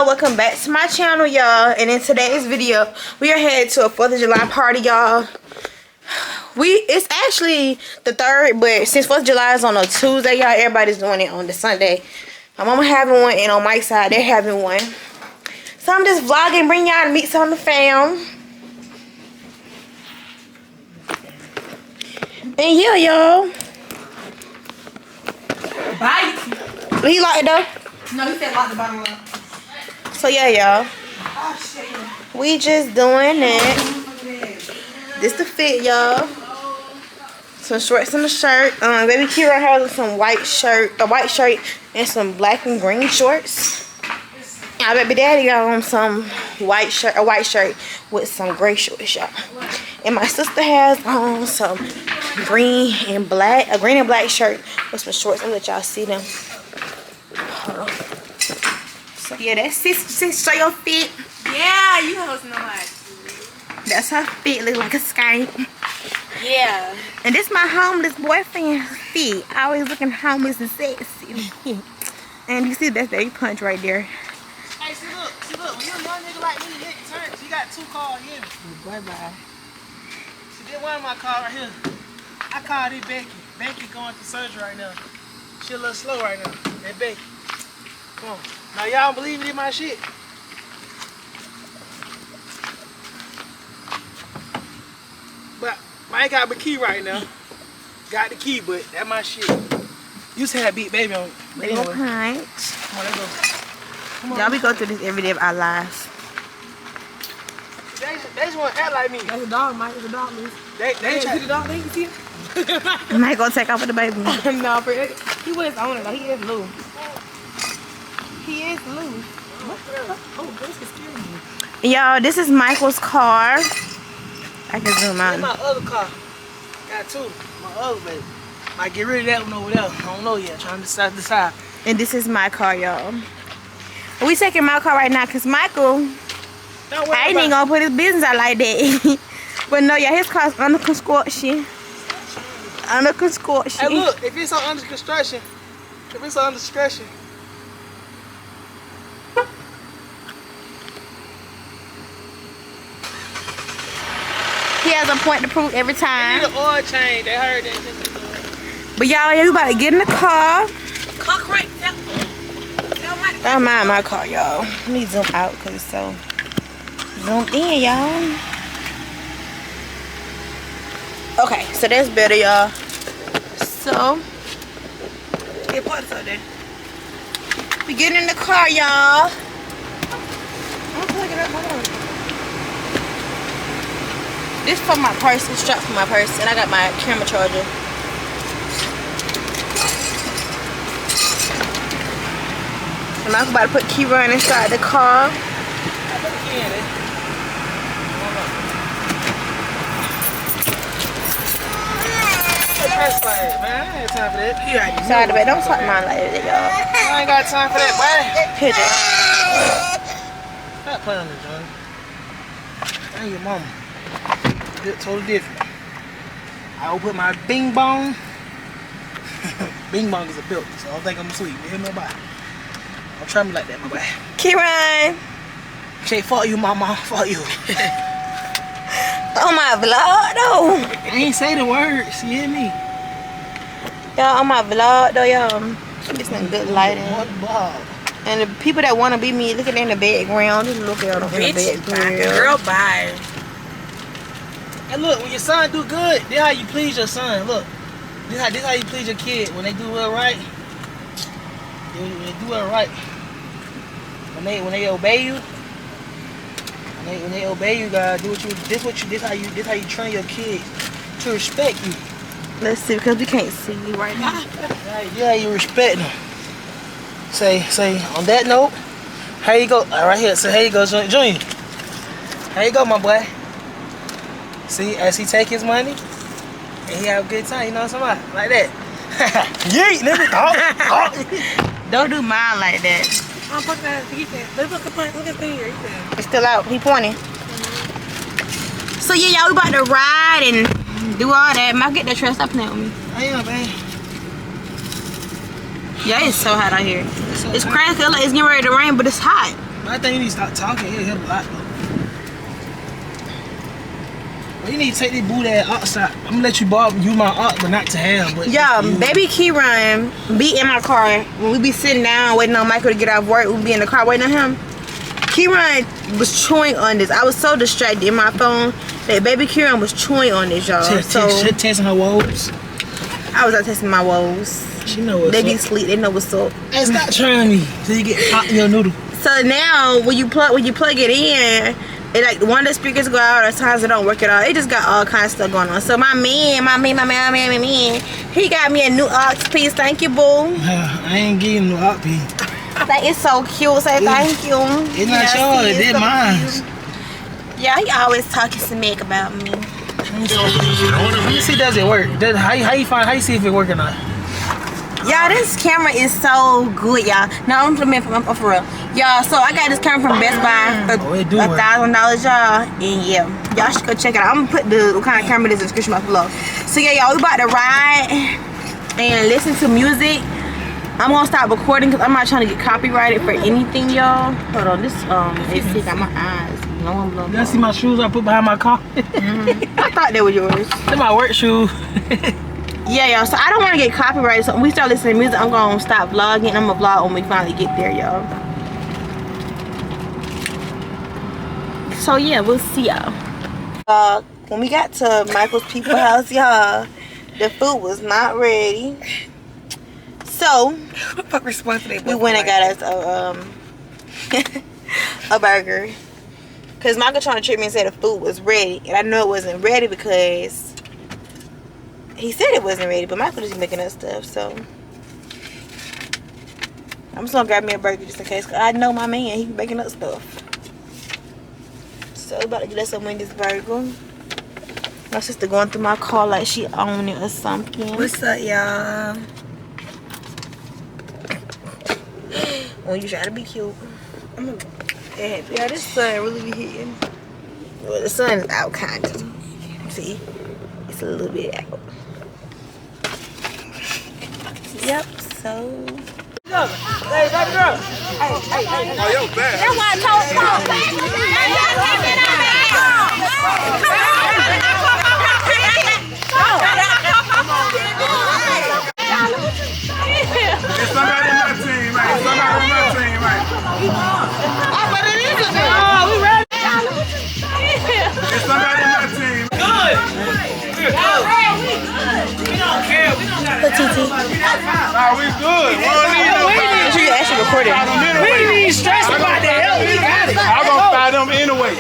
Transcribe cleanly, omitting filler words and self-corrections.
Welcome back to my channel, y'all. And in today's video, we are headed to a 4th of July party, y'all. It's actually the 3rd, but since 4th of July is on a Tuesday, y'all, everybody's doing it on the Sunday. My mama having one, and on Mike's side, they're having one. So I'm just vlogging, bring y'all to meet some of the fam. And yeah, y'all. Bye. He locked it though? No, he said lock the bottom up. So yeah, y'all. We just doing it. This the fit, y'all. Some shorts and a shirt. Baby KEYRON has some a white shirt and some black and green shorts. Our baby daddy got on some a white shirt with some gray shorts, y'all. And my sister has on some a green and black shirt with some shorts. I'll let y'all see them. Hold on. So yeah, that's sis, show your feet. Yeah, you hoes know how. That's her feet, look like a skank. Yeah. And this my homeless boyfriend's feet. Always looking homeless and sexy. And you see that's the punch right there. Hey, see look, when you a young nigga like me, you hit turns, you got 2 cars here. Bye-bye. See, this one of my cars right here. I called it Becky. Becky going through surgery right now. She a little slow right now. That Becky. Come on. Now y'all don't believe me in my shit. But I ain't got my key right now. Got the key, but that my shit. Used to have Beat Baby on it. They go punch. Come on, let's go. Y'all, we go through this every day of our lives. They just want to act like me. That's a dog, Mike. It's a dog, Luis. They See the dog? You see it? I might go take off with the baby. No, for it. He was owner though. He is loose. He is loose. Oh, this is scaring me. Y'all, this is Michael's car. I can zoom That's out. my other car. Got 2. My other baby. Might get rid of that one over there. I don't know yet. Trying to decide. And this is my car, y'all. We taking my car right now because Michael, I ain't even gonna put his business out like that. But no, yeah, his car's under construction. Under construction. Hey, look, if it's under construction, He has a point to prove every they time. need an oil change. They heard that. But y'all, yeah, we about to get in the car. Car crank. I don't mind my car, y'all. Let me zoom out because it's so zoomed in, y'all. Okay, so that's better, y'all. So, Get parts out there. we getting in the car, y'all. I'm plugging up. Hold on. This for my purse, it's strapped for my purse, and I got my camera charger. And I'm about to put KEYRON inside the car. I put the key in it. Man, I ain't time for that. Sorry, babe, don't talk mine like that, y'all. I ain't got time for that, boy. Here, Jay. Stop playing on this, Johnny. I ain't your mama. Totally different. I will put my bing bong. Bing bong is a belt, so I don't think I'm asleep. You hear me, nobody. Don't try me like that, my boy. KEYRON. Say, fuck you, mama. Fuck you. On my vlog, though. I ain't say the words. You hear me? Y'all, on my vlog, though, y'all. Get some good lighting. Bob. And the people that want to be me, looking in the background, just look at them in the background. Girl, bye. And look, when your son do good, this how you please your son. Look, this how you please your kid. When they do well right, when they do well right. When they obey you, when they obey you, God, do what you. This how you train your kids to respect you. Let's see, because we can't see you right now. Yeah, you respect them. Say on that note, here you go. Right here. So here you go, Junior. Here you go, my boy. See, as he take his money, and he have a good time, you know what I'm talking about? Like that. Yeet, nigga. Don't do mine like that. I'm fucking out. Look at the point. Look at the here. It's still out. He pointing. So yeah, y'all, we about to ride and do all that. Might get that trash. Stop playing with me. I am, man. Yeah, it's so hot out here. It's crazy. It's getting ready to rain, but it's hot. But I think you need to stop talking. It'll help a lot though. Well, you need to take this booty ass outside. I'm gonna let you borrow you my art, but not to have. But Yeah, baby KEYRON be in my car when we be sitting down waiting on Michael to get off work. We be in the car waiting on him. KEYRON was chewing on this. I was so distracted in my phone that baby KEYRON was chewing on this, y'all. So testing her woes. I was out testing my woes. She know what's They up. be sleep. They know what's up. Hey, stop trying me till you get hot in your noodle. So now when you plug it in, it like one of the speakers go out, or times it don't work at all. It just got all kinds of stuff going on. So my man, he got me a new aux piece. Thank you, boo. I ain't getting no hot pee. Like, it's so cute. Say thank you. It's not yours. It's mine. Yeah, he always talking smack about me. Let me see, does it work? How you see if it work or not? Y'all, this camera is so good, y'all. Now I'm for real. Y'all, so I got this camera from Best Buy for $1,000, y'all. And yeah, y'all should go check it out. I'm gonna put what kind of camera it is in the description box below. So yeah, y'all, we about to ride and listen to music. I'm gonna stop recording because I'm not trying to get copyrighted for anything, y'all. Hold on, this is sick on my eyes. You guys see my shoes I put behind my car? I thought they were yours. They're my work shoes. Yeah, y'all, so I don't want to get copyrighted, so when we start listening to music, I'm gonna stop vlogging. I'm gonna vlog when we finally get there, y'all. So yeah, we'll see y'all. When we got to Michael's people house, y'all, the food was not ready. So we went and got us a burger. Cause Michael trying to trick me and say the food was ready, and I know it wasn't ready because he said it wasn't ready, but Michael just making up stuff. So I'm just gonna grab me a burger just in case. Cause I know my man, he making up stuff. So we about to get us some Wendy's burger. My sister going through my car like she own it or something. What's up, y'all? Well, you try to be cute. Yeah, this sun really be hitting. Well, the sun is out, kind of. See? It's a little bit out. Yep, so. Hey, baby girl. Hey. Oh, yo, bad. That's why I told you. It's somebody on my team, man. Somebody on my team, man. But it is a thing. Oh, we ready? It's somebody on my team. Good. We don't care. We don't got Put TT. Nah, we good. We don't need nobody. Make sure you actually recorded. We ain't even stressed about that. Hell, we got it. I'm gonna fight them anyway.